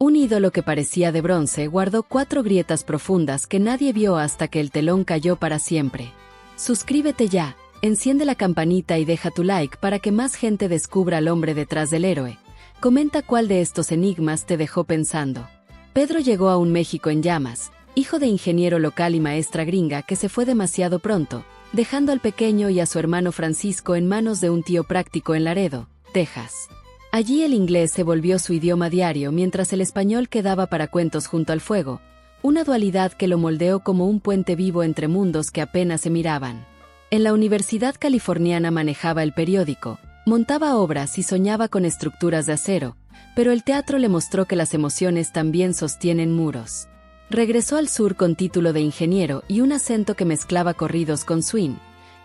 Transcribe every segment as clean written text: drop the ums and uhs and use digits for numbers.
Un ídolo que parecía de bronce guardó 4 grietas profundas que nadie vio hasta que el telón cayó para siempre. Suscríbete ya, enciende la campanita y deja tu like para que más gente descubra al hombre detrás del héroe. Comenta cuál de estos enigmas te dejó pensando. Pedro llegó a un México en llamas, hijo de ingeniero local y maestra gringa que se fue demasiado pronto, dejando al pequeño y a su hermano Francisco en manos de un tío práctico en Laredo, Texas. Allí el inglés se volvió su idioma diario mientras el español quedaba para cuentos junto al fuego, una dualidad que lo moldeó como un puente vivo entre mundos que apenas se miraban. En la Universidad Californiana manejaba el periódico, montaba obras y soñaba con estructuras de acero, pero el teatro le mostró que las emociones también sostienen muros. Regresó al sur con título de ingeniero y un acento que mezclaba corridos con swing,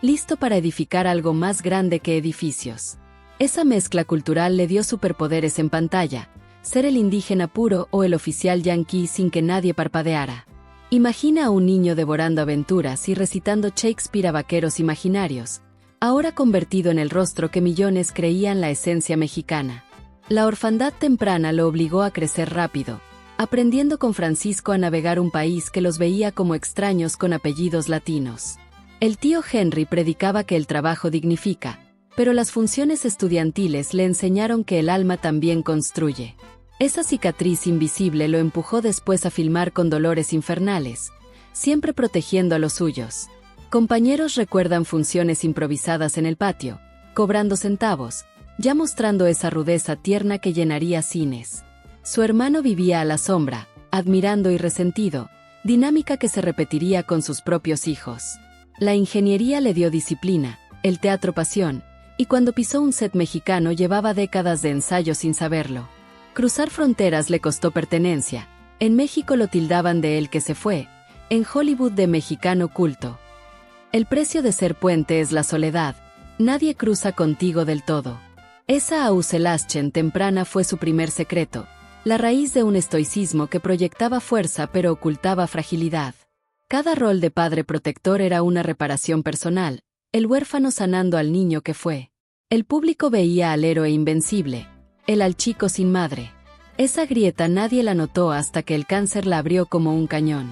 listo para edificar algo más grande que edificios. Esa mezcla cultural le dio superpoderes en pantalla, ser el indígena puro o el oficial yanqui sin que nadie parpadeara. Imagina a un niño devorando aventuras y recitando Shakespeare a vaqueros imaginarios, ahora convertido en el rostro que millones creían la esencia mexicana. La orfandad temprana lo obligó a crecer rápido, aprendiendo con Francisco a navegar un país que los veía como extraños con apellidos latinos. El tío Henry predicaba que el trabajo dignifica, pero las funciones estudiantiles le enseñaron que el alma también construye. Esa cicatriz invisible lo empujó después a filmar con Dolores Infernales, siempre protegiendo a los suyos. Compañeros recuerdan funciones improvisadas en el patio, cobrando centavos, ya mostrando esa rudeza tierna que llenaría cines. Su hermano vivía a la sombra, admirando y resentido, dinámica que se repetiría con sus propios hijos. La ingeniería le dio disciplina, el teatro pasión, y cuando pisó un set mexicano llevaba décadas de ensayo sin saberlo. Cruzar fronteras le costó pertenencia, en México lo tildaban de el que se fue, en Hollywood de mexicano culto. El precio de ser puente es la soledad, nadie cruza contigo del todo. Esa Auselaschen temprana fue su primer secreto, la raíz de un estoicismo que proyectaba fuerza pero ocultaba fragilidad. Cada rol de padre protector era una reparación personal, el huérfano sanando al niño que fue. El público veía al héroe invencible, él al chico sin madre. Esa grieta nadie la notó hasta que el cáncer la abrió como un cañón.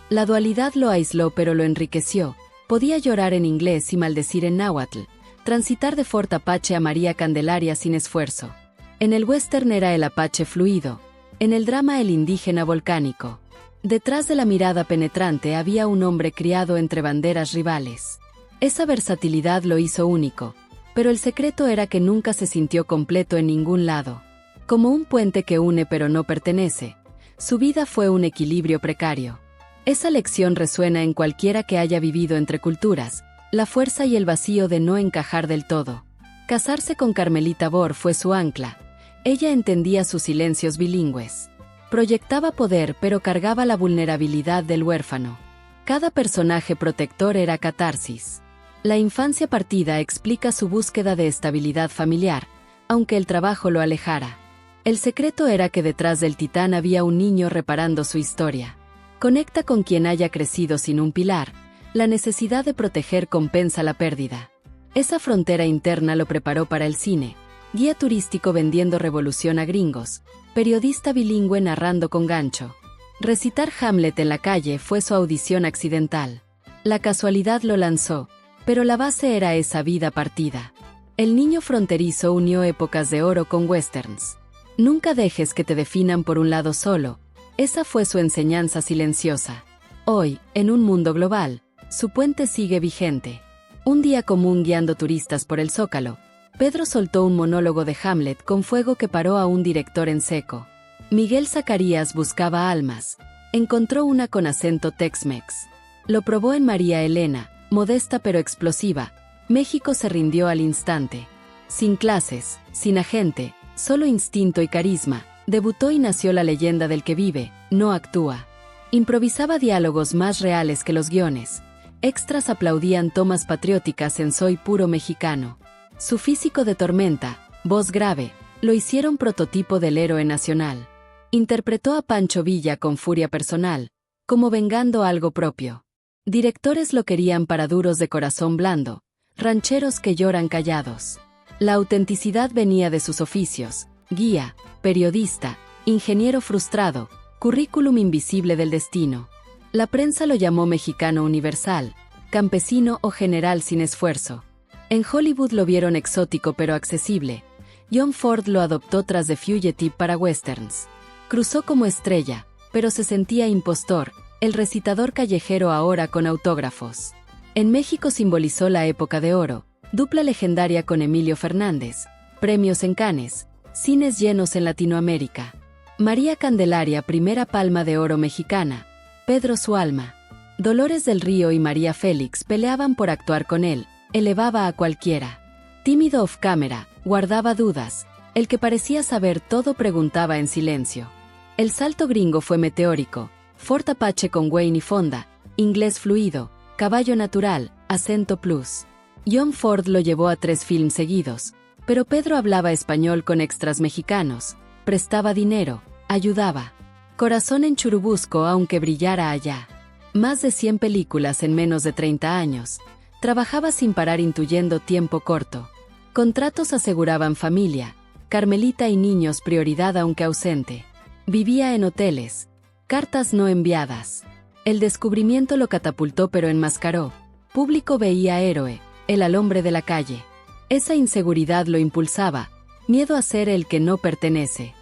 La dualidad lo aisló pero lo enriqueció, podía llorar en inglés y maldecir en náhuatl, transitar de Fort Apache a María Candelaria sin esfuerzo. En el western era el apache fluido, en el drama el indígena volcánico. Detrás de la mirada penetrante había un hombre criado entre banderas rivales. Esa versatilidad lo hizo único, pero el secreto era que nunca se sintió completo en ningún lado. Como un puente que une pero no pertenece, su vida fue un equilibrio precario. Esa lección resuena en cualquiera que haya vivido entre culturas, la fuerza y el vacío de no encajar del todo. Casarse con Carmelita Bor fue su ancla. Ella entendía sus silencios bilingües. Proyectaba poder pero cargaba la vulnerabilidad del huérfano. Cada personaje protector era catarsis. La infancia partida explica su búsqueda de estabilidad familiar, aunque el trabajo lo alejara. El secreto era que detrás del titán había un niño reparando su historia. Conecta con quien haya crecido sin un pilar, la necesidad de proteger compensa la pérdida. Esa frontera interna lo preparó para el cine, guía turístico vendiendo revolución a gringos, periodista bilingüe narrando con gancho. Recitar Hamlet en la calle fue su audición accidental. La casualidad lo lanzó, pero la base era esa vida partida. El niño fronterizo unió épocas de oro con westerns. Nunca dejes que te definan por un lado solo. Esa fue su enseñanza silenciosa. Hoy, en un mundo global, su puente sigue vigente. Un día común guiando turistas por el Zócalo, Pedro soltó un monólogo de Hamlet con fuego que paró a un director en seco. Miguel Zacarías buscaba almas. Encontró una con acento Tex-Mex. Lo probó en María Elena, modesta pero explosiva. México se rindió al instante. Sin clases, sin agente, solo instinto y carisma, debutó y nació la leyenda del que vive, no actúa. Improvisaba diálogos más reales que los guiones. Extras aplaudían tomas patrióticas en Soy puro mexicano. Su físico de tormenta, voz grave, lo hicieron prototipo del héroe nacional. Interpretó a Pancho Villa con furia personal, como vengando algo propio. Directores lo querían para duros de corazón blando, rancheros que lloran callados. La autenticidad venía de sus oficios, guía, periodista, ingeniero frustrado, currículum invisible del destino. La prensa lo llamó mexicano universal, campesino o general sin esfuerzo. En Hollywood lo vieron exótico pero accesible. John Ford lo adoptó tras The Fugitive para westerns. Cruzó como estrella, pero se sentía impostor, el recitador callejero ahora con autógrafos. En México simbolizó la época de oro, dupla legendaria con Emilio Fernández, premios en Cannes, cines llenos en Latinoamérica. María Candelaria, primera Palma de Oro mexicana. Pedro su alma. Dolores del Río y María Félix peleaban por actuar con él, elevaba a cualquiera. Tímido off camera, guardaba dudas, el que parecía saber todo preguntaba en silencio. El salto gringo fue meteórico, Fort Apache con Wayne y Fonda, inglés fluido, caballo natural, acento plus. John Ford lo llevó a 3 films seguidos, pero Pedro hablaba español con extras mexicanos, prestaba dinero, ayudaba. Corazón en Churubusco aunque brillara allá. Más de 100 películas en menos de 30 años. Trabajaba sin parar intuyendo tiempo corto. Contratos aseguraban familia, Carmelita y niños prioridad aunque ausente. Vivía en hoteles, cartas no enviadas. El descubrimiento lo catapultó pero enmascaró. Público veía héroe, el al hombre de la calle. Esa inseguridad lo impulsaba, miedo a ser el que no pertenece.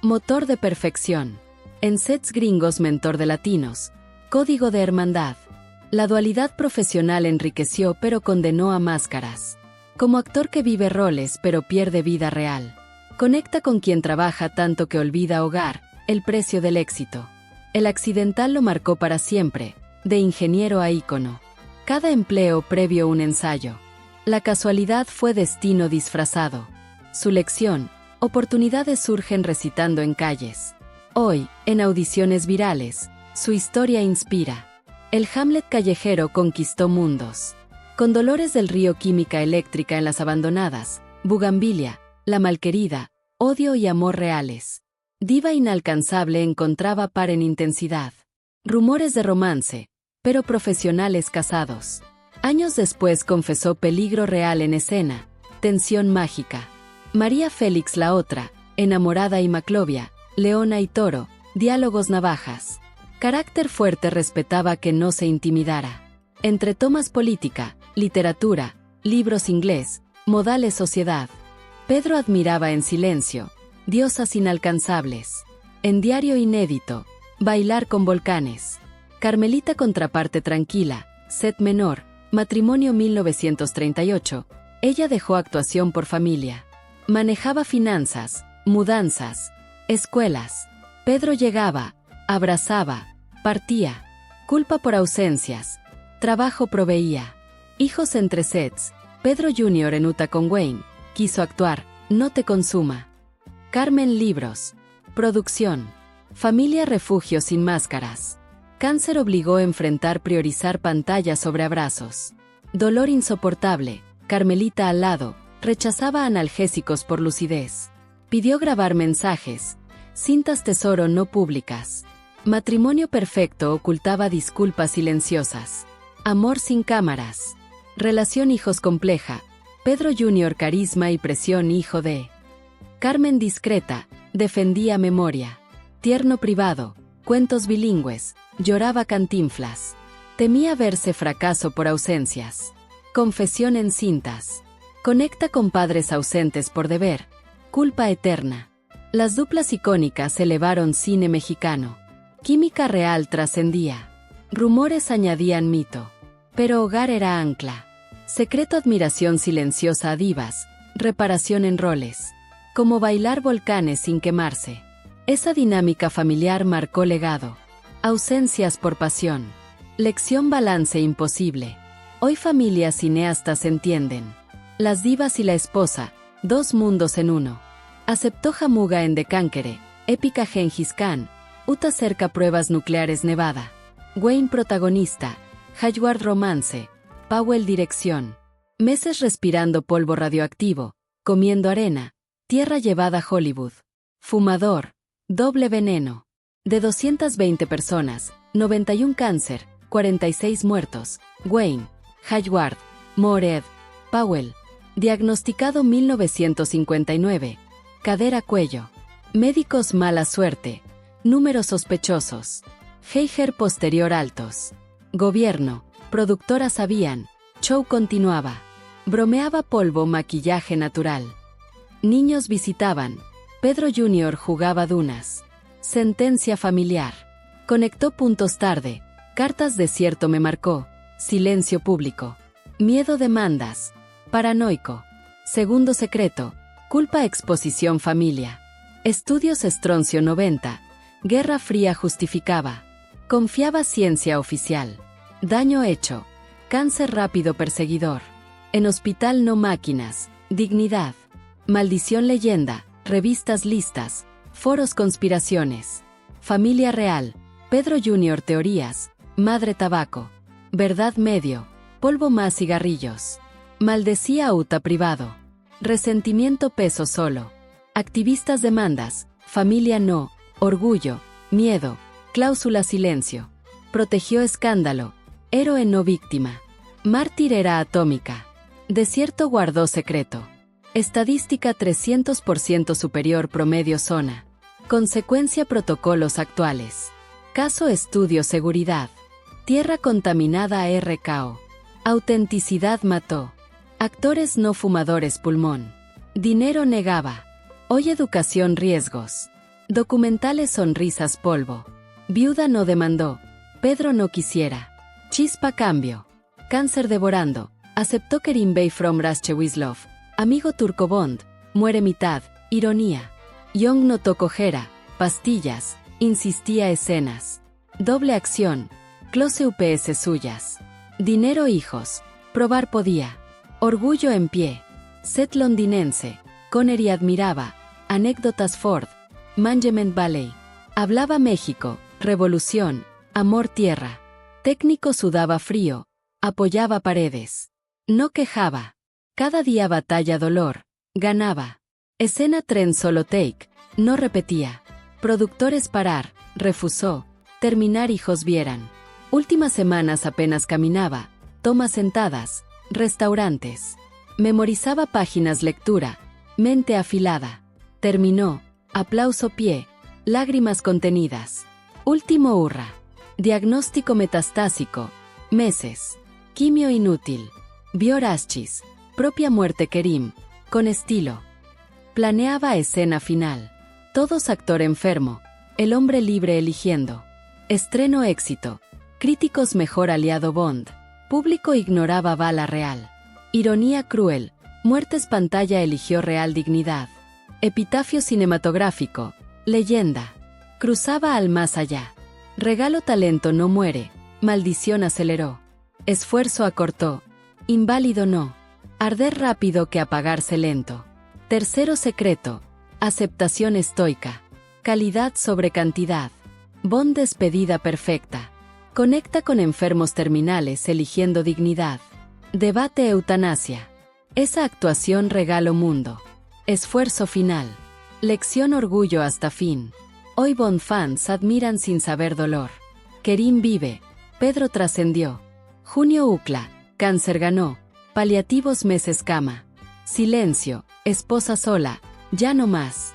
Motor de perfección. En sets gringos mentor de latinos. Código de hermandad. La dualidad profesional enriqueció pero condenó a máscaras. Como actor que vive roles pero pierde vida real. Conecta con quien trabaja tanto que olvida hogar, el precio del éxito. El accidental lo marcó para siempre, de ingeniero a ícono. Cada empleo previo un ensayo. La casualidad fue destino disfrazado. Su lección, oportunidades surgen recitando en calles. Hoy, en audiciones virales, su historia inspira. El Hamlet callejero conquistó mundos. Con Dolores del Río, química eléctrica en las abandonadas, Bugambilia, La malquerida, odio y amor reales. Diva inalcanzable encontraba par en intensidad. Rumores de romance, pero profesionales casados. Años después confesó peligro real en escena, tensión mágica. María Félix la otra, enamorada y Maclovia, Leona y Toro, diálogos navajas. Carácter fuerte, respetaba que no se intimidara. Entre tomas política, literatura, libros inglés, modales sociedad. Pedro admiraba en silencio, diosas inalcanzables. En diario inédito, bailar con volcanes. Carmelita contraparte tranquila, set menor, matrimonio 1938, ella dejó actuación por familia. Manejaba finanzas, mudanzas, escuelas. Pedro llegaba, abrazaba, partía. Culpa por ausencias. Trabajo proveía. Hijos entre sets. Pedro Jr. en Utah con Wayne. Quiso actuar, no te consuma. Carmen libros. Producción. Familia refugio sin máscaras. Cáncer obligó a enfrentar priorizar pantalla sobre abrazos. Dolor insoportable. Carmelita al lado. Rechazaba analgésicos por lucidez. Pidió grabar mensajes. Cintas tesoro no públicas. Matrimonio perfecto ocultaba disculpas silenciosas. Amor sin cámaras. Relación hijos compleja. Pedro Jr. carisma y presión hijo de. Carmen discreta, defendía memoria. Tierno privado, cuentos bilingües, lloraba Cantinflas. Temía verse fracaso por ausencias. Confesión en cintas. Conecta con padres ausentes por deber. Culpa eterna. Las duplas icónicas elevaron cine mexicano. Química real trascendía. Rumores añadían mito. Pero hogar era ancla. Secreto admiración silenciosa a divas. Reparación en roles. Como bailar volcanes sin quemarse. Esa dinámica familiar marcó legado. Ausencias por pasión. Lección balance imposible. Hoy familias cineastas entienden. Las divas y la esposa, 2 mundos en uno. Aceptó Jamuga en Decancere, épica Gengis Khan, Utah cerca pruebas nucleares Nevada. Wayne protagonista, Hayward romance, Powell dirección. Meses respirando polvo radioactivo, comiendo arena, tierra llevada a Hollywood. Fumador, doble veneno. De 220 personas, 91 cáncer, 46 muertos. Wayne, Hayward, Morehead, Powell. Diagnosticado 1959. Cadera-cuello. Médicos mala suerte. Números sospechosos. Geiger posterior altos. Gobierno. Productoras sabían. Show continuaba. Bromeaba polvo maquillaje natural. Niños visitaban. Pedro Jr. jugaba dunas. Sentencia familiar. Conectó puntos tarde. Cartas desierto me marcó. Silencio público. Miedo demandas. Paranoico. Segundo secreto. Culpa exposición familia. Estudios estroncio 90. Guerra fría justificaba. Confiaba ciencia oficial. Daño hecho. Cáncer rápido perseguidor. En hospital no máquinas. Dignidad. Maldición leyenda. Revistas listas. Foros conspiraciones. Familia real. Pedro Jr. teorías. Madre tabaco. Verdad medio. Polvo más cigarrillos. Maldecía UTA privado. Resentimiento peso solo. Activistas demandas. Familia no. Orgullo. Miedo. Cláusula silencio. Protegió escándalo. Héroe no víctima. Mártir era atómica. Desierto guardó secreto. Estadística 300% superior promedio zona. Consecuencia protocolos actuales. Caso estudio seguridad. Tierra contaminada RKO. Autenticidad mató. Actores no fumadores pulmón. Dinero negaba. Hoy educación riesgos. Documentales sonrisas polvo. Viuda no demandó. Pedro no quisiera. Chispa cambio. Cáncer devorando. Aceptó Kerim Bey from Raschewislov. Amigo turco Bond. Muere mitad. Ironía. Young notó cojera. Pastillas. Insistía escenas. Doble acción. Close UPS suyas. Dinero hijos. Probar podía. Orgullo en pie. Set londinense. Connery admiraba. Anécdotas Ford. Management Valley. Hablaba México. Revolución. Amor tierra. Técnico sudaba frío. Apoyaba paredes. No quejaba. Cada día batalla dolor. Ganaba. Escena tren solo take. No repetía. Productores parar. Refusó. Terminar hijos vieran. Últimas semanas apenas caminaba. Tomas sentadas. Restaurantes. Memorizaba páginas lectura. Mente afilada. Terminó. Aplauso pie. Lágrimas contenidas. Último hurra. Diagnóstico metastásico. Meses. Quimio inútil. Vio Raschis. Propia muerte Kerim. Con estilo. Planeaba escena final. Todos actor enfermo. El hombre libre eligiendo. Estreno éxito. Críticos mejor aliado Bond. Público ignoraba bala real. Ironía cruel. Muertes pantalla eligió real dignidad. Epitafio cinematográfico. Leyenda. Cruzaba al más allá. Regalo talento no muere. Maldición aceleró. Esfuerzo acortó. Inválido no. Arder rápido que apagarse lento. Tercero secreto. Aceptación estoica. Calidad sobre cantidad. Bond despedida perfecta. Conecta con enfermos terminales eligiendo dignidad. Debate eutanasia. Esa actuación regalo mundo. Esfuerzo final. Lección orgullo hasta fin. Hoy Bond fans admiran sin saber dolor. Kerim vive. Pedro trascendió. Junio UCLA. Cáncer ganó. Paliativos meses cama. Silencio. Esposa sola. Ya no más.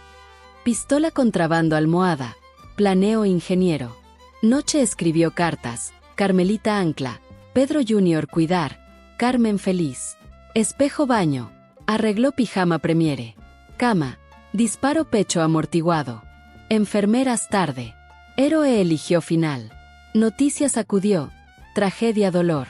Pistola contrabando almohada. Planeo ingeniero. Noche escribió cartas. Carmelita ancla. Pedro Jr. cuidar. Carmen feliz. Espejo baño. Arregló pijama premiere. Cama. Disparo pecho amortiguado. Enfermeras tarde. Héroe eligió final. Noticias acudió. Tragedia dolor.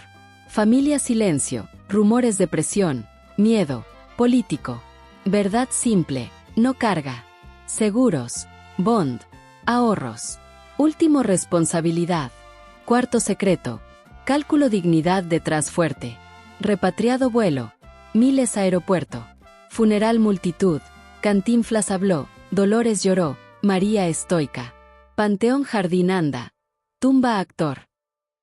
Familia silencio. Rumores depresión. Miedo. Político. Verdad simple. No carga. Seguros. Bond. Ahorros. Último responsabilidad. Cuarto secreto. Cálculo dignidad detrás fuerte. Repatriado vuelo. Miles aeropuerto. Funeral multitud. Cantinflas habló. Dolores lloró. María estoica. Panteón jardín anda. Tumba actor.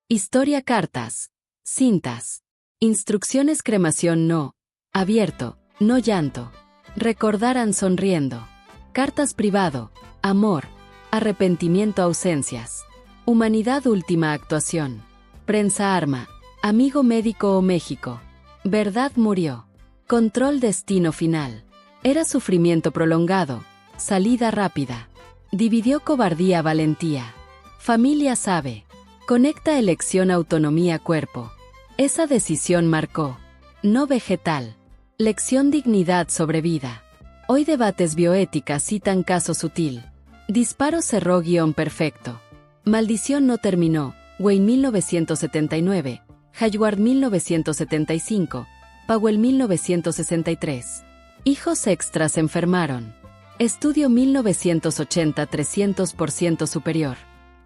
Historia cartas. Cintas. Instrucciones cremación no. Abierto. No llanto. Recordarán sonriendo. Cartas privado. Amor. Arrepentimiento ausencias. Humanidad última actuación. Prensa arma. Amigo médico o México. Verdad murió. Control destino final. Era sufrimiento prolongado. Salida rápida. Dividió cobardía valentía. Familia sabe. Conecta elección autonomía cuerpo. Esa decisión marcó. No vegetal. Lección dignidad sobre vida. Hoy debates bioética citan caso sutil. Disparo cerró guión perfecto. Maldición no terminó. Wayne 1979. Hayward 1975. Powell 1963. Hijos extras enfermaron. Estudio 1980 300% superior.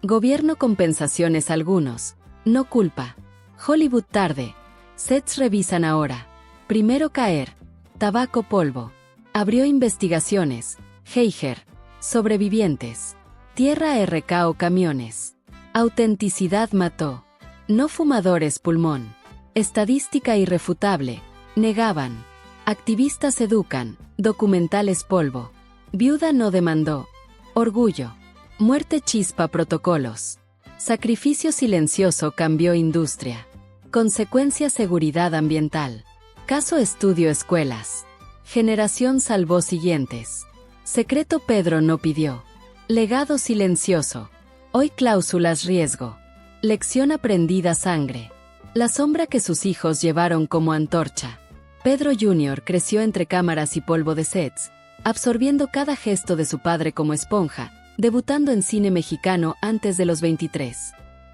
Gobierno compensaciones algunos. No culpa. Hollywood tarde. Sets revisan ahora. Primero caer. Tabaco polvo. Abrió investigaciones. Heiger. Sobrevivientes. Tierra RK o camiones. Autenticidad mató. No fumadores pulmón. Estadística irrefutable. Negaban. Activistas educan. Documentales polvo. Viuda no demandó. Orgullo. Muerte chispa protocolos. Sacrificio silencioso cambió industria. Consecuencia seguridad ambiental. Caso estudio escuelas. Generación salvó siguientes. Secreto Pedro no pidió. Legado silencioso. Hoy cláusulas riesgo. Lección aprendida sangre. La sombra que sus hijos llevaron como antorcha. Pedro Jr. creció entre cámaras y polvo de sets, absorbiendo cada gesto de su padre como esponja, debutando en cine mexicano antes de los 23.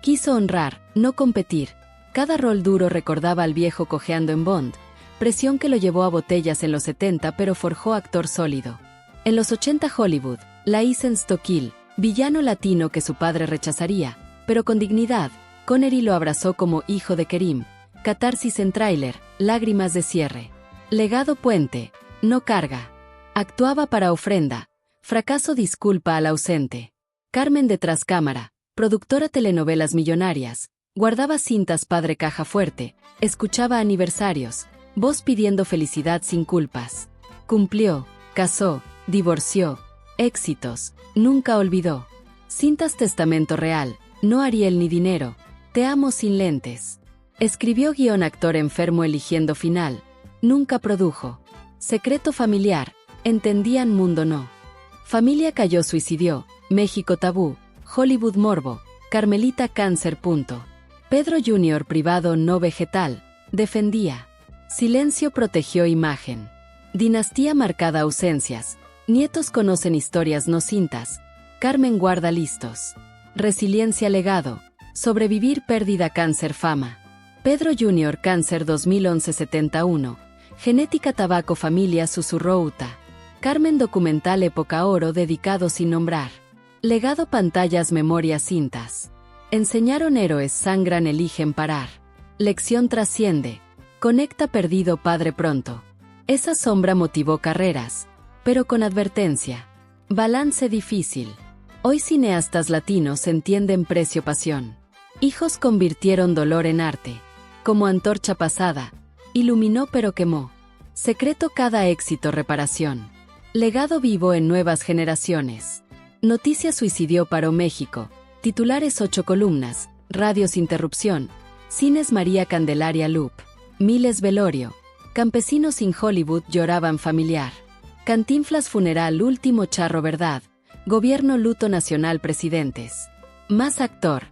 Quiso honrar, no competir. Cada rol duro recordaba al viejo cojeando en Bond, presión que lo llevó a botellas en los 70 pero forjó actor sólido. En los 80 Hollywood, License to Kill, villano latino que su padre rechazaría, pero con dignidad, Connery lo abrazó como hijo de Kerim. Catarsis en tráiler, lágrimas de cierre. Legado puente, no carga. Actuaba para ofrenda. Fracaso disculpa al ausente. Carmen detrás cámara, productora telenovelas millonarias. Guardaba cintas padre caja fuerte, escuchaba aniversarios, voz pidiendo felicidad sin culpas. Cumplió, casó, divorció, éxitos, nunca olvidó. Cintas testamento real, no Ariel ni dinero, te amo sin lentes. Escribió guión actor enfermo eligiendo final, nunca produjo. Secreto familiar, entendían mundo no. Familia cayó suicidió, México tabú, Hollywood morbo, Carmelita cáncer punto. Pedro Jr. privado no vegetal, defendía. Silencio protegió imagen. Dinastía marcada ausencias, nietos conocen historias no cintas, Carmen guarda listos. Resiliencia legado, sobrevivir pérdida cáncer fama. Pedro Jr. cáncer 2011-71, genética tabaco familia susurró Uta. Carmen documental época oro dedicado sin nombrar. Legado pantallas memorias cintas. Enseñaron héroes sangran eligen parar. Lección trasciende. Conecta perdido padre pronto. Esa sombra motivó carreras, pero con advertencia. Balance difícil. Hoy cineastas latinos entienden precio pasión. Hijos convirtieron dolor en arte. Como antorcha pasada, iluminó pero quemó. Secreto cada éxito reparación. Legado vivo en nuevas generaciones. Noticia suicidió paró México. Titulares 8 columnas, radios interrupción, cines María Candelaria Loop, miles velorio, campesinos sin Hollywood lloraban familiar, Cantinflas funeral último charro verdad, gobierno luto nacional presidentes, más actor,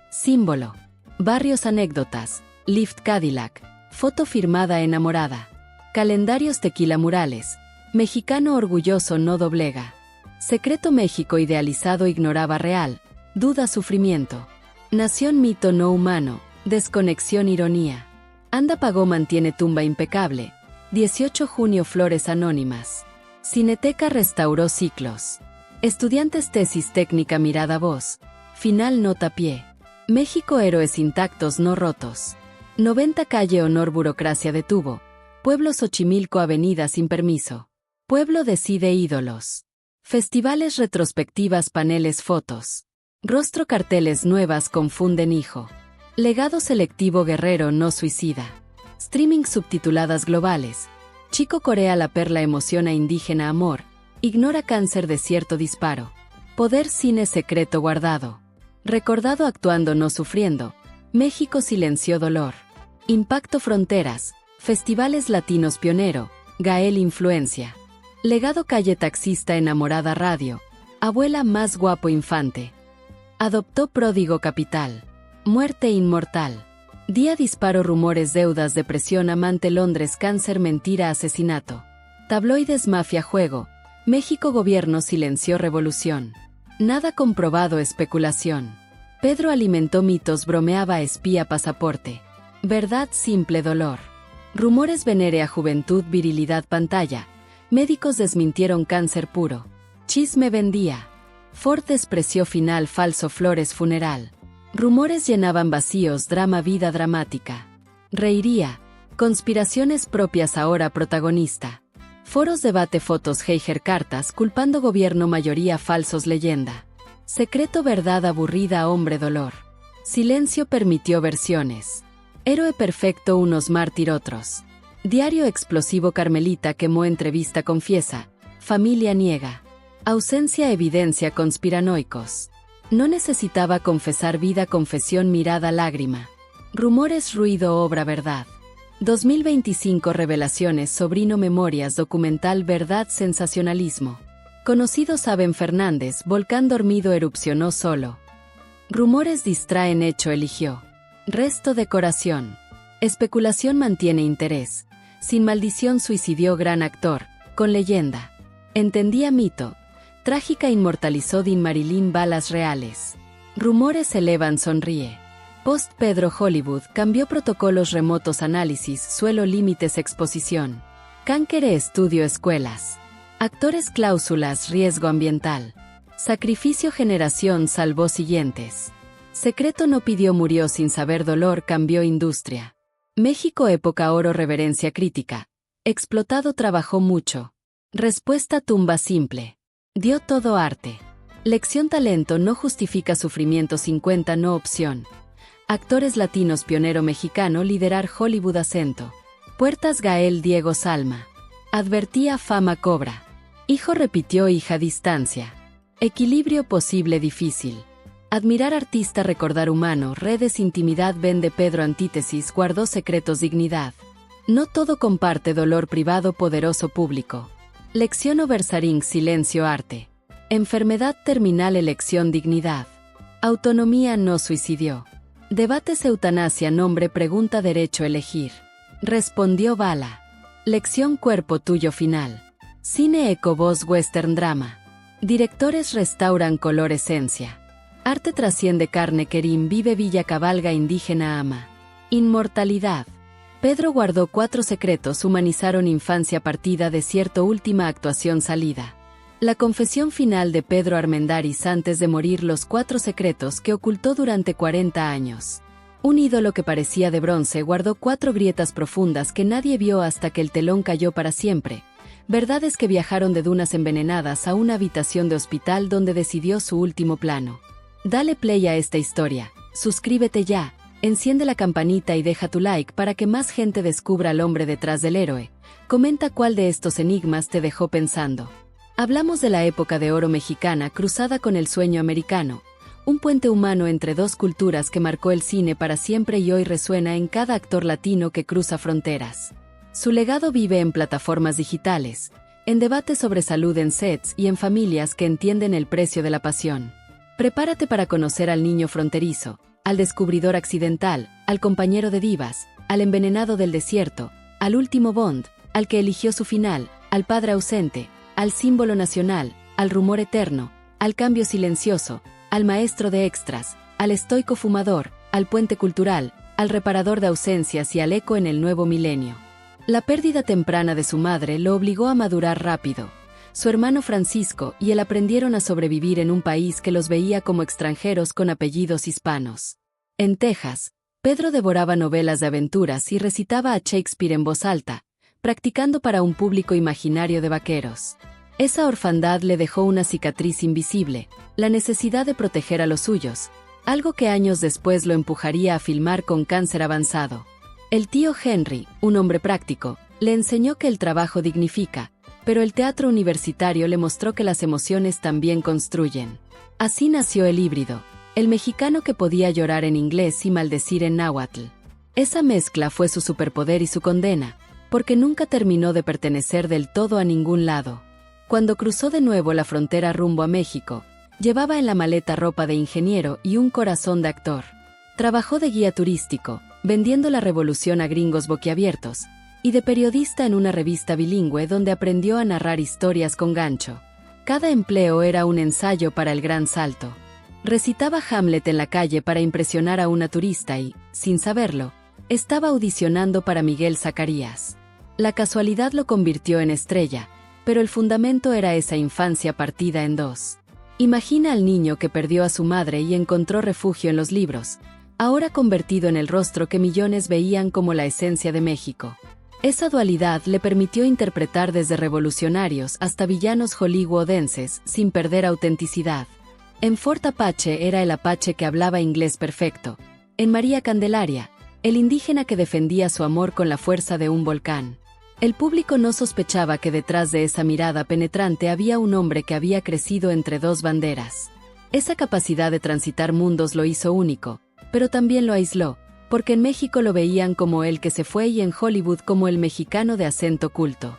símbolo, barrios anécdotas, Lift Cadillac, foto firmada enamorada, calendarios tequila murales, mexicano orgulloso no doblega, secreto México idealizado ignoraba real, duda sufrimiento. Nación mito no humano, desconexión ironía. Anda pagó mantiene tumba impecable. 18 junio flores anónimas. Cineteca restauró ciclos. Estudiantes tesis técnica mirada voz. Final nota pie. México héroes intactos no rotos. 90 calle honor burocracia detuvo. Pueblo Xochimilco avenida sin permiso. Pueblo decide ídolos. Festivales retrospectivas paneles fotos. Rostro carteles nuevas confunden hijo. Legado selectivo guerrero no suicida. Streaming subtituladas globales. Chico Corea la perla emociona indígena amor. Ignora cáncer desierto disparo. Poder cine secreto guardado. Recordado actuando no sufriendo. México silenció dolor. Impacto fronteras. Festivales latinos pionero. Gael influencia. Legado calle taxista enamorada radio. Abuela más guapo infante. Adoptó pródigo capital. Muerte inmortal. Día disparo rumores deudas depresión amante Londres cáncer mentira asesinato. Tabloides mafia juego. México gobierno silenció revolución. Nada comprobado especulación. Pedro alimentó mitos bromeaba espía pasaporte. Verdad simple dolor. Rumores venérea juventud virilidad pantalla. Médicos desmintieron cáncer puro. Chisme vendía. Ford despreció final falso flores funeral. Rumores llenaban vacíos drama vida dramática. Reiría. Conspiraciones propias ahora protagonista. Foros debate fotos Heiger cartas culpando gobierno mayoría falsos leyenda. Secreto verdad aburrida hombre dolor. Silencio permitió versiones. Héroe perfecto unos mártir otros. Diario explosivo Carmelita quemó entrevista confiesa. Familia niega. Ausencia evidencia conspiranoicos. No necesitaba confesar vida confesión mirada lágrima. Rumores ruido obra verdad. 2025 revelaciones sobrino memorias documental verdad sensacionalismo. Conocido Saben Fernández volcán dormido erupcionó solo. Rumores distraen hecho eligió. Resto decoración. Especulación mantiene interés. Sin maldición suicidió gran actor, con leyenda. Entendía mito. Trágica inmortalizó Din Marilyn balas reales. Rumores elevan sonríe. Post Pedro Hollywood cambió protocolos remotos análisis suelo límites exposición. Cánquere estudio escuelas. Actores cláusulas riesgo ambiental. Sacrificio generación salvó siguientes. Secreto no pidió murió sin saber dolor cambió industria. México época oro reverencia crítica. Explotado trabajó mucho. Respuesta tumba simple. Dio todo arte. Lección talento no justifica sufrimiento 50 no opción. Actores latinos pionero mexicano liderar Hollywood acento. Puertas Gael Diego Salma. Advertía fama cobra. Hijo repitió hija distancia. Equilibrio posible difícil. Admirar artista recordar humano redes intimidad vende Pedro antítesis guardó secretos dignidad. No todo comparte dolor privado poderoso público. Lección Oversaring silencio arte. Enfermedad terminal elección dignidad. Autonomía no suicidió. Debates eutanasia nombre pregunta derecho elegir. Respondió bala. Lección cuerpo tuyo final. Cine eco voz western drama. Directores restauran color esencia. Arte trasciende carne Kerim vive villa cabalga indígena ama. Inmortalidad. Pedro guardó 4 secretos humanizaron infancia partida desierto última actuación salida. La confesión final de Pedro Armendáriz antes de morir los 4 secretos que ocultó durante 40 años. Un ídolo que parecía de bronce guardó 4 grietas profundas que nadie vio hasta que el telón cayó para siempre. Verdades que viajaron de dunas envenenadas a una habitación de hospital donde decidió su último plano. Dale play a esta historia, suscríbete ya, enciende la campanita y deja tu like para que más gente descubra al hombre detrás del héroe. Comenta cuál de estos enigmas te dejó pensando. Hablamos de la época de oro mexicana cruzada con el sueño americano, un puente humano entre 2 culturas que marcó el cine para siempre y hoy resuena en cada actor latino que cruza fronteras. Su legado vive en plataformas digitales, en debates sobre salud en sets y en familias que entienden el precio de la pasión. Prepárate para conocer al niño fronterizo, al descubridor accidental, al compañero de divas, al envenenado del desierto, al último Bond, al que eligió su final, al padre ausente, al símbolo nacional, al rumor eterno, al cambio silencioso, al maestro de extras, al estoico fumador, al puente cultural, al reparador de ausencias y al eco en el nuevo milenio. La pérdida temprana de su madre lo obligó a madurar rápido. Su hermano Francisco y él aprendieron a sobrevivir en un país que los veía como extranjeros con apellidos hispanos. En Texas, Pedro devoraba novelas de aventuras y recitaba a Shakespeare en voz alta, practicando para un público imaginario de vaqueros. Esa orfandad le dejó una cicatriz invisible, la necesidad de proteger a los suyos, algo que años después lo empujaría a filmar con cáncer avanzado. El tío Henry, un hombre práctico, le enseñó que el trabajo dignifica, pero el teatro universitario le mostró que las emociones también construyen. Así nació el híbrido, el mexicano que podía llorar en inglés y maldecir en náhuatl. Esa mezcla fue su superpoder y su condena, porque nunca terminó de pertenecer del todo a ningún lado. Cuando cruzó de nuevo la frontera rumbo a México, llevaba en la maleta ropa de ingeniero y un corazón de actor. Trabajó de guía turístico, vendiendo la revolución a gringos boquiabiertos, y de periodista en una revista bilingüe donde aprendió a narrar historias con gancho. Cada empleo era un ensayo para el gran salto. Recitaba Hamlet en la calle para impresionar a una turista y, sin saberlo, estaba audicionando para Miguel Zacarías. La casualidad lo convirtió en estrella, pero el fundamento era esa infancia partida en dos. Imagina al niño que perdió a su madre y encontró refugio en los libros, ahora convertido en el rostro que millones veían como la esencia de México. Esa dualidad le permitió interpretar desde revolucionarios hasta villanos hollywoodenses sin perder autenticidad. En Fort Apache era el apache que hablaba inglés perfecto. En María Candelaria, el indígena que defendía su amor con la fuerza de un volcán. El público no sospechaba que detrás de esa mirada penetrante había un hombre que había crecido entre dos banderas. Esa capacidad de transitar mundos lo hizo único, pero también lo aisló, porque en México lo veían como el que se fue y en Hollywood como el mexicano de acento culto.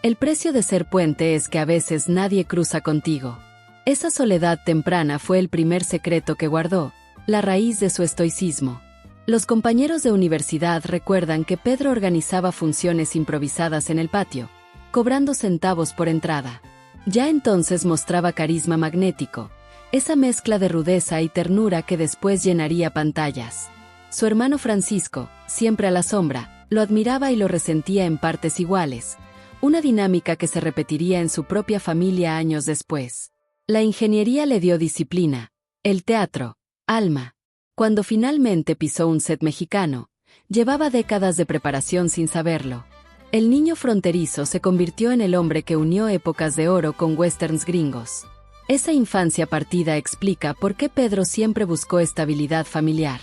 El precio de ser puente es que a veces nadie cruza contigo. Esa soledad temprana fue el primer secreto que guardó, la raíz de su estoicismo. Los compañeros de universidad recuerdan que Pedro organizaba funciones improvisadas en el patio, cobrando centavos por entrada. Ya entonces mostraba carisma magnético, esa mezcla de rudeza y ternura que después llenaría pantallas. Su hermano Francisco, siempre a la sombra, lo admiraba y lo resentía en partes iguales, una dinámica que se repetiría en su propia familia años después. La ingeniería le dio disciplina, el teatro, alma. Cuando finalmente pisó un set mexicano, llevaba décadas de preparación sin saberlo. El niño fronterizo se convirtió en el hombre que unió épocas de oro con westerns gringos. Esa infancia partida explica por qué Pedro siempre buscó estabilidad familiar.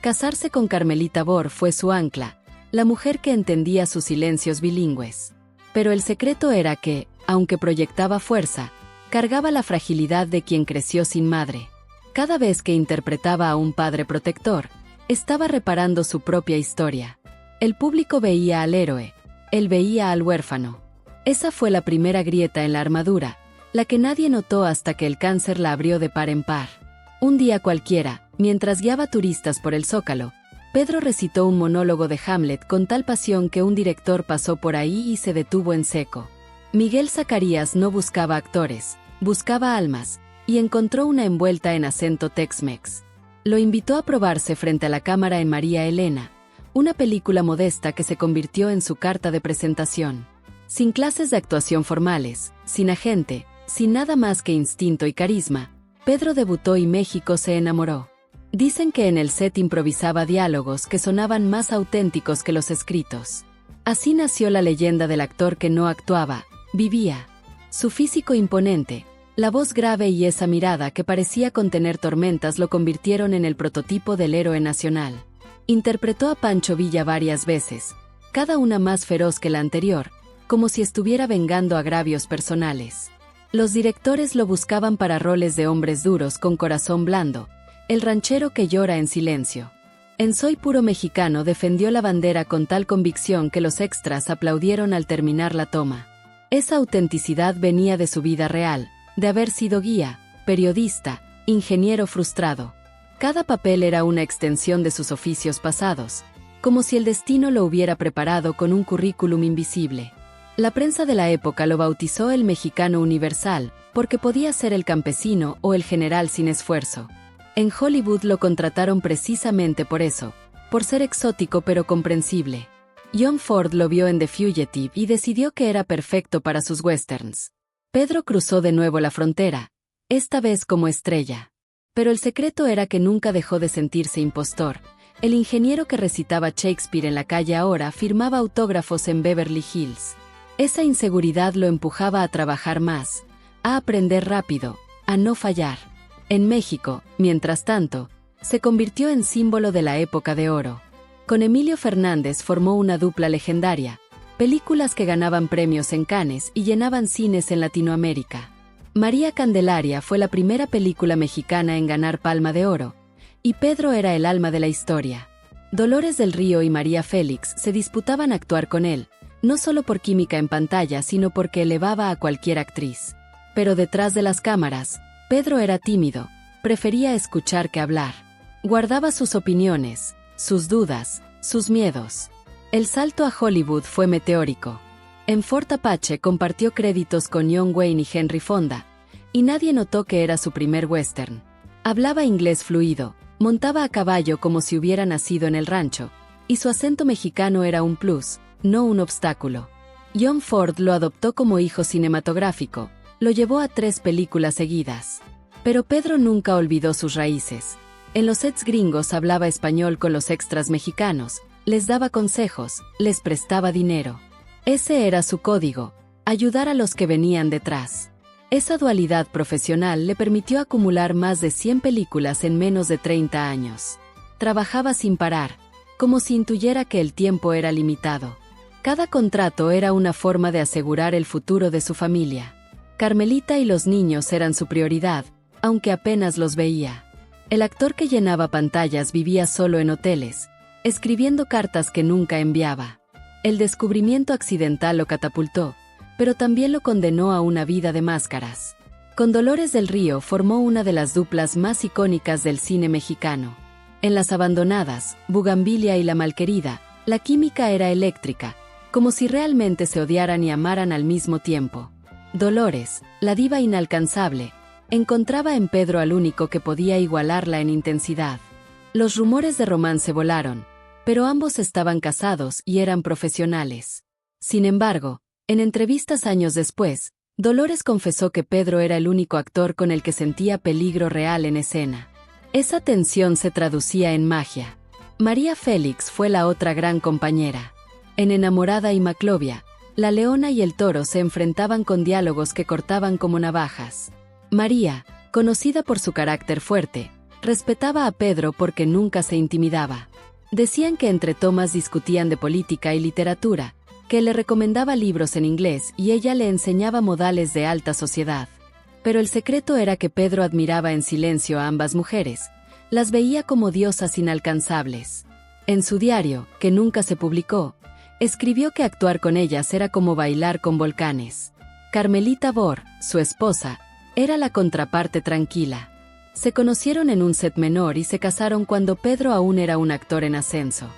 Casarse con Carmelita Bor fue su ancla, la mujer que entendía sus silencios bilingües. Pero el secreto era que, aunque proyectaba fuerza, cargaba la fragilidad de quien creció sin madre. Cada vez que interpretaba a un padre protector, estaba reparando su propia historia. El público veía al héroe, él veía al huérfano. Esa fue la primera grieta en la armadura, la que nadie notó hasta que el cáncer la abrió de par en par. Un día cualquiera, mientras guiaba turistas por el Zócalo, Pedro recitó un monólogo de Hamlet con tal pasión que un director pasó por ahí y se detuvo en seco. Miguel Zacarías no buscaba actores, buscaba almas, y encontró una envuelta en acento Tex-Mex. Lo invitó a probarse frente a la cámara en María Elena, una película modesta que se convirtió en su carta de presentación. Sin clases de actuación formales, sin agente, sin nada más que instinto y carisma, Pedro debutó y México se enamoró. Dicen que en el set improvisaba diálogos que sonaban más auténticos que los escritos. Así nació la leyenda del actor que no actuaba, vivía. Su físico imponente, la voz grave y esa mirada que parecía contener tormentas lo convirtieron en el prototipo del héroe nacional. Interpretó a Pancho Villa varias veces, cada una más feroz que la anterior, como si estuviera vengando agravios personales. Los directores lo buscaban para roles de hombres duros con corazón blando, el ranchero que llora en silencio. En Soy Puro Mexicano defendió la bandera con tal convicción que los extras aplaudieron al terminar la toma. Esa autenticidad venía de su vida real, de haber sido guía, periodista, ingeniero frustrado. Cada papel era una extensión de sus oficios pasados, como si el destino lo hubiera preparado con un currículum invisible. La prensa de la época lo bautizó el mexicano universal, porque podía ser el campesino o el general sin esfuerzo. En Hollywood lo contrataron precisamente por eso, por ser exótico pero comprensible. John Ford lo vio en The Fugitive y decidió que era perfecto para sus westerns. Pedro cruzó de nuevo la frontera, esta vez como estrella. Pero el secreto era que nunca dejó de sentirse impostor. El ingeniero que recitaba Shakespeare en la calle ahora firmaba autógrafos en Beverly Hills. Esa inseguridad lo empujaba a trabajar más, a aprender rápido, a no fallar. En México, mientras tanto, se convirtió en símbolo de la época de oro. Con Emilio Fernández formó una dupla legendaria, películas que ganaban premios en Cannes y llenaban cines en Latinoamérica. María Candelaria fue la primera película mexicana en ganar Palma de Oro, y Pedro era el alma de la historia. Dolores del Río y María Félix se disputaban actuar con él, no solo por química en pantalla, sino porque elevaba a cualquier actriz. Pero detrás de las cámaras, Pedro era tímido, prefería escuchar que hablar. Guardaba sus opiniones, sus dudas, sus miedos. El salto a Hollywood fue meteórico. En Fort Apache compartió créditos con John Wayne y Henry Fonda, y nadie notó que era su primer western. Hablaba inglés fluido, montaba a caballo como si hubiera nacido en el rancho, y su acento mexicano era un plus, no un obstáculo. John Ford lo adoptó como hijo cinematográfico, lo llevó a 3 películas seguidas. Pero Pedro nunca olvidó sus raíces. En los sets gringos hablaba español con los extras mexicanos, les daba consejos, les prestaba dinero. Ese era su código, ayudar a los que venían detrás. Esa dualidad profesional le permitió acumular más de 100 películas en menos de 30 años. Trabajaba sin parar, como si intuyera que el tiempo era limitado. Cada contrato era una forma de asegurar el futuro de su familia. Carmelita y los niños eran su prioridad, aunque apenas los veía. El actor que llenaba pantallas vivía solo en hoteles, escribiendo cartas que nunca enviaba. El descubrimiento accidental lo catapultó, pero también lo condenó a una vida de máscaras. Con Dolores del Río formó una de las duplas más icónicas del cine mexicano. En Las Abandonadas, Bugambilia y La Malquerida, la química era eléctrica, como si realmente se odiaran y amaran al mismo tiempo. Dolores, la diva inalcanzable, encontraba en Pedro al único que podía igualarla en intensidad. Los rumores de romance volaron, pero ambos estaban casados y eran profesionales. Sin embargo, en entrevistas años después, Dolores confesó que Pedro era el único actor con el que sentía peligro real en escena. Esa tensión se traducía en magia. María Félix fue la otra gran compañera. En Enamorada y Maclovia, la leona y el toro se enfrentaban con diálogos que cortaban como navajas. María, conocida por su carácter fuerte, respetaba a Pedro porque nunca se intimidaba. Decían que entre tomas discutían de política y literatura, que le recomendaba libros en inglés y ella le enseñaba modales de alta sociedad. Pero el secreto era que Pedro admiraba en silencio a ambas mujeres, las veía como diosas inalcanzables. En su diario, que nunca se publicó, escribió que actuar con ellas era como bailar con volcanes. Carmelita Bor, su esposa, era la contraparte tranquila. Se conocieron en un set menor y se casaron cuando Pedro aún era un actor en ascenso.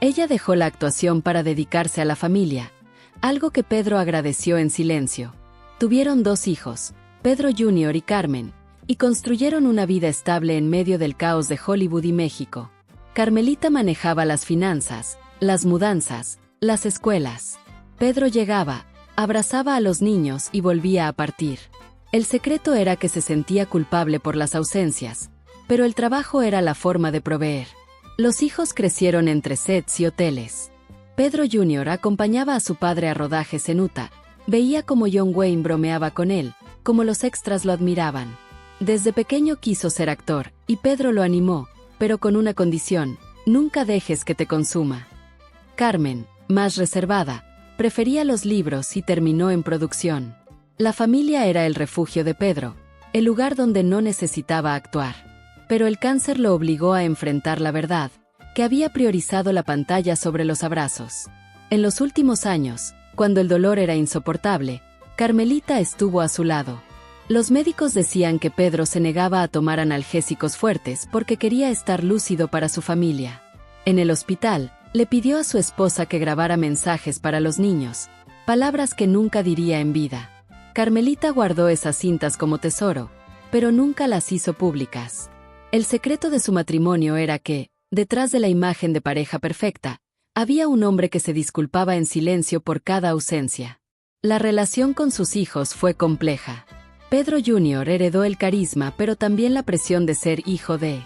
Ella dejó la actuación para dedicarse a la familia, algo que Pedro agradeció en silencio. Tuvieron 2 hijos, Pedro Jr. y Carmen, y construyeron una vida estable en medio del caos de Hollywood y México. Carmelita manejaba las finanzas, las mudanzas, las escuelas. Pedro llegaba, abrazaba a los niños y volvía a partir. El secreto era que se sentía culpable por las ausencias, pero el trabajo era la forma de proveer. Los hijos crecieron entre sets y hoteles. Pedro Jr. acompañaba a su padre a rodajes en Utah, veía cómo John Wayne bromeaba con él, cómo los extras lo admiraban. Desde pequeño quiso ser actor, y Pedro lo animó, pero con una condición: nunca dejes que te consuma. Carmen, más reservada, prefería los libros y terminó en producción. La familia era el refugio de Pedro, el lugar donde no necesitaba actuar. Pero el cáncer lo obligó a enfrentar la verdad, que había priorizado la pantalla sobre los abrazos. En los últimos años, cuando el dolor era insoportable, Carmelita estuvo a su lado. Los médicos decían que Pedro se negaba a tomar analgésicos fuertes porque quería estar lúcido para su familia. En el hospital, le pidió a su esposa que grabara mensajes para los niños, palabras que nunca diría en vida. Carmelita guardó esas cintas como tesoro, pero nunca las hizo públicas. El secreto de su matrimonio era que, detrás de la imagen de pareja perfecta, había un hombre que se disculpaba en silencio por cada ausencia. La relación con sus hijos fue compleja. Pedro Jr. heredó el carisma pero también la presión de ser hijo de.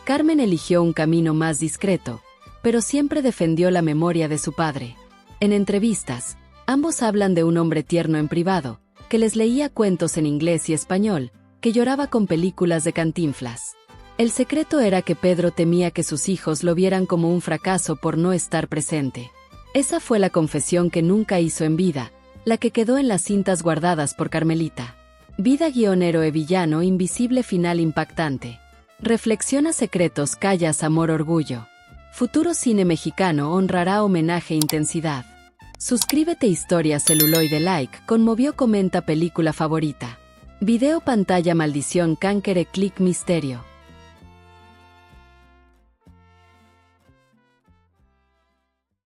Carmen eligió un camino más discreto, pero siempre defendió la memoria de su padre. En entrevistas, ambos hablan de un hombre tierno en privado, que les leía cuentos en inglés y español, que lloraba con películas de Cantinflas. El secreto era que Pedro temía que sus hijos lo vieran como un fracaso por no estar presente. Esa fue la confesión que nunca hizo en vida, la que quedó en las cintas guardadas por Carmelita. Vida-héroe villano invisible final impactante. Reflexiona secretos, callas amor orgullo. Futuro cine mexicano honrará homenaje intensidad. Suscríbete Historia Celuloide Like, conmovió comenta película favorita. Video pantalla maldición Cankere click misterio.